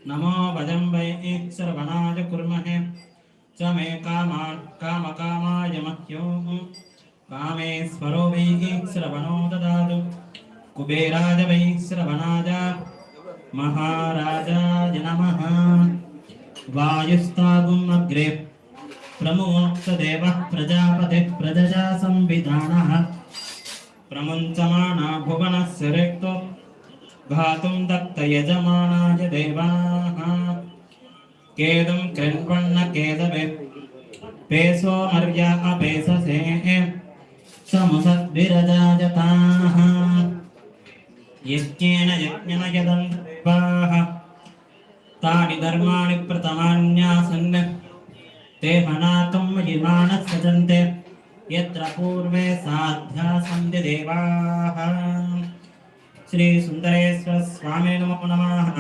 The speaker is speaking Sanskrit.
नमो भजं वै श्रवणाय कुर्महे च मे कामकामाय मह्योः कामेश्वरो वै श्रवणो ददातु कुबेराय वै श्रवणाय महाराजाय नमः वायुस्तागुम् अग्रे प्रमुक्तदेवः प्रजापतिः प्रजया संविधानः प्रमुञ्चमाना भुवनस्य रेक्तो घातुं दत्त यजमानाय देवाः केदुं कृण्वन्न केदवे पेसो मर्या अपेससे समुसद्विरजायताः यज्ञेन यज्ञेन यदन्वाः तानि धर्माणि प्रथमान्यासन् ते हनातुं यमानः सजन्ते यत्र पूर्वे साध्या सन्ति देवाः। श्री सुंदरेश्वर स्वामी नमो नमः।